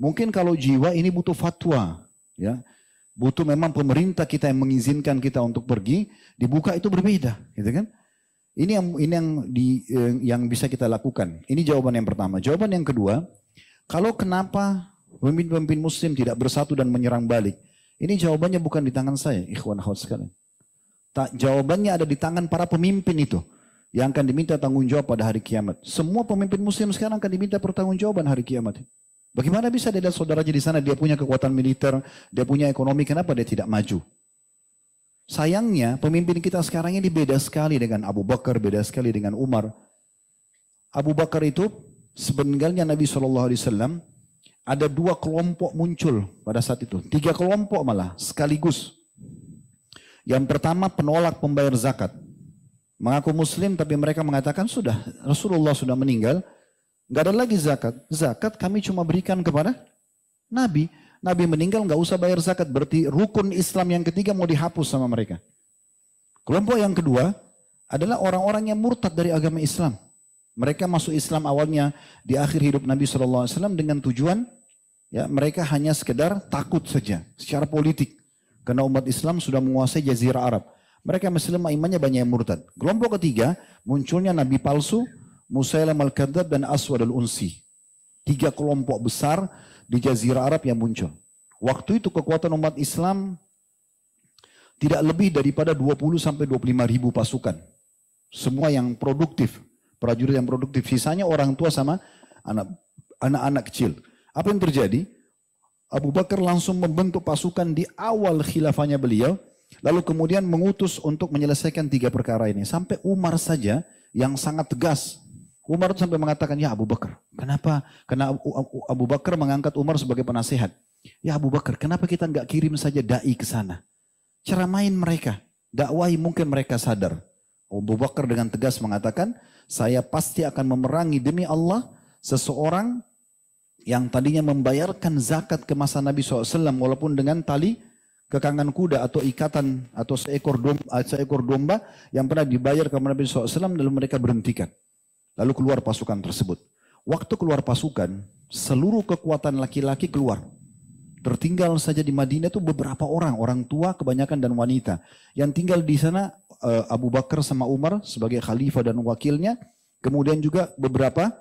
Mungkin kalau jiwa ini butuh fatwa, ya. Butuh memang pemerintah kita yang mengizinkan kita untuk pergi, dibuka itu berbeda, gitu kan? Ini yang bisa kita lakukan. Ini jawaban yang pertama. Jawaban yang kedua, kalau kenapa pemimpin-pemimpin muslim tidak bersatu dan menyerang balik? Ini jawabannya bukan di tangan saya, ikhwan akhwat sekalian. Jawabannya ada di tangan para pemimpin itu yang akan diminta tanggung jawab pada hari kiamat. Semua pemimpin muslim sekarang akan diminta pertanggungjawaban hari kiamat. Bagaimana bisa dia lihat saudaranya di sana, dia punya kekuatan militer, dia punya ekonomi, kenapa dia tidak maju? Sayangnya pemimpin kita sekarang ini beda sekali dengan Abu Bakar, beda sekali dengan Umar. Abu Bakar itu sebenarnya Nabi SAW ada 2 kelompok muncul pada saat itu. 3 kelompok malah sekaligus. Yang pertama penolak pembayar zakat. Mengaku muslim tapi mereka mengatakan sudah Rasulullah sudah meninggal. Nggak ada lagi zakat. Zakat kami cuma berikan kepada Nabi. Nabi meninggal nggak usah bayar zakat. Berarti rukun Islam yang ketiga mau dihapus sama mereka. Kelompok yang kedua adalah orang-orang yang murtad dari agama Islam. Mereka masuk Islam awalnya di akhir hidup Nabi SAW dengan tujuan ya mereka hanya sekedar takut saja secara politik. Karena umat Islam sudah menguasai Jazirah Arab. Mereka Muslim imannya banyak yang murtad. Kelompok ketiga munculnya Nabi palsu, Musailam al-Kadzab dan Aswad al-Unsi. 3 kelompok besar di Jazirah Arab yang muncul. Waktu itu kekuatan umat Islam tidak lebih daripada 20 sampai 25 ribu pasukan. Semua yang produktif, prajurit yang produktif. Sisanya orang tua sama anak-anak kecil. Apa yang terjadi? Abu Bakar langsung membentuk pasukan di awal khilafahnya beliau. Lalu kemudian mengutus untuk menyelesaikan 3 perkara ini. Sampai Umar saja yang sangat tegas. Umar itu sampai mengatakan, ya Abu Bakar, kenapa? Karena Abu Bakar mengangkat Umar sebagai penasihat. Ya Abu Bakar, kenapa kita nggak kirim saja dai ke sana? Ceramain mereka, dakwahi mungkin mereka sadar. Abu Bakar dengan tegas mengatakan, saya pasti akan memerangi demi Allah seseorang yang tadinya membayarkan zakat ke masa Nabi SAW walaupun dengan tali kekangan kuda atau ikatan atau seekor domba yang pernah dibayar ke Nabi SAW lalu mereka berhentikan. Lalu keluar pasukan tersebut. Waktu keluar pasukan, seluruh kekuatan laki-laki keluar. Tertinggal saja di Madinah itu beberapa orang tua kebanyakan dan wanita. Yang tinggal di sana Abu Bakar sama Umar sebagai khalifah dan wakilnya. Kemudian juga beberapa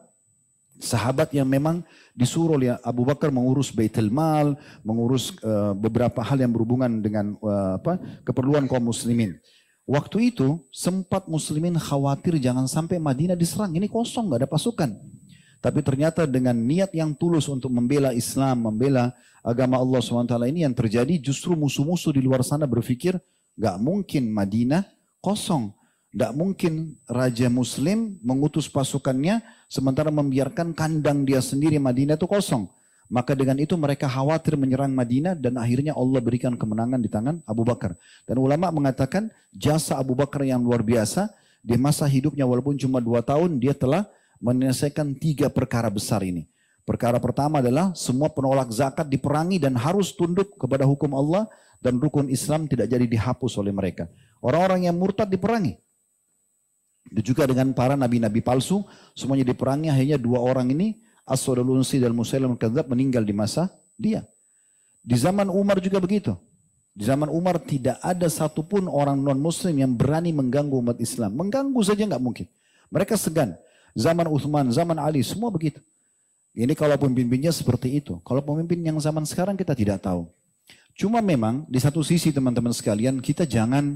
sahabat yang memang disuruh oleh Abu Bakar mengurus Baitul Mal, mengurus beberapa hal yang berhubungan dengan keperluan kaum muslimin. Waktu itu sempat muslimin khawatir jangan sampai Madinah diserang. Ini kosong, gak ada pasukan. Tapi ternyata dengan niat yang tulus untuk membela Islam, membela agama Allah SWT ini yang terjadi justru musuh-musuh di luar sana berpikir gak mungkin Madinah kosong. Gak mungkin Raja Muslim mengutus pasukannya sementara membiarkan kandang dia sendiri Madinah itu kosong. Maka dengan itu mereka khawatir menyerang Madinah dan akhirnya Allah berikan kemenangan di tangan Abu Bakar. Dan ulama mengatakan jasa Abu Bakar yang luar biasa. Di masa hidupnya walaupun cuma 2 tahun dia telah menyelesaikan 3 perkara besar ini. Perkara pertama adalah semua penolak zakat diperangi dan harus tunduk kepada hukum Allah. Dan rukun Islam tidak jadi dihapus oleh mereka. Orang-orang yang murtad diperangi. Itu juga dengan para nabi-nabi palsu. Semuanya diperangi akhirnya 2 orang ini. Aswad al-Unsi dan Musailam al-Kadzab meninggal di masa dia. Di zaman Umar juga begitu. Di zaman Umar tidak ada satupun orang non-muslim yang berani mengganggu umat Islam. Mengganggu saja nggak mungkin. Mereka segan. Zaman Uthman, zaman Ali, semua begitu. Ini kalau pemimpinnya seperti itu. Kalau pemimpin yang zaman sekarang kita tidak tahu. Cuma memang di satu sisi teman-teman sekalian kita jangan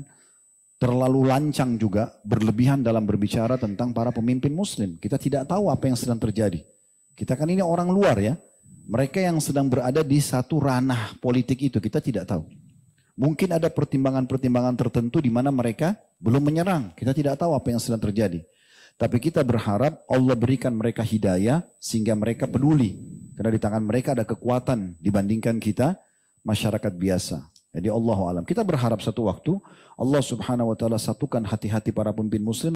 terlalu lancang juga berlebihan dalam berbicara tentang para pemimpin muslim. Kita tidak tahu apa yang sedang terjadi. Kita kan ini orang luar ya. Mereka yang sedang berada di satu ranah politik itu kita tidak tahu. Mungkin ada pertimbangan-pertimbangan tertentu di mana mereka belum menyerang. Kita tidak tahu apa yang sedang terjadi. Tapi kita berharap Allah berikan mereka hidayah sehingga mereka peduli. Karena di tangan mereka ada kekuatan dibandingkan kita masyarakat biasa. Jadi Allahu a'lam. Kita berharap satu waktu Allah Subhanahu wa taala satukan hati-hati para pemimpin muslim.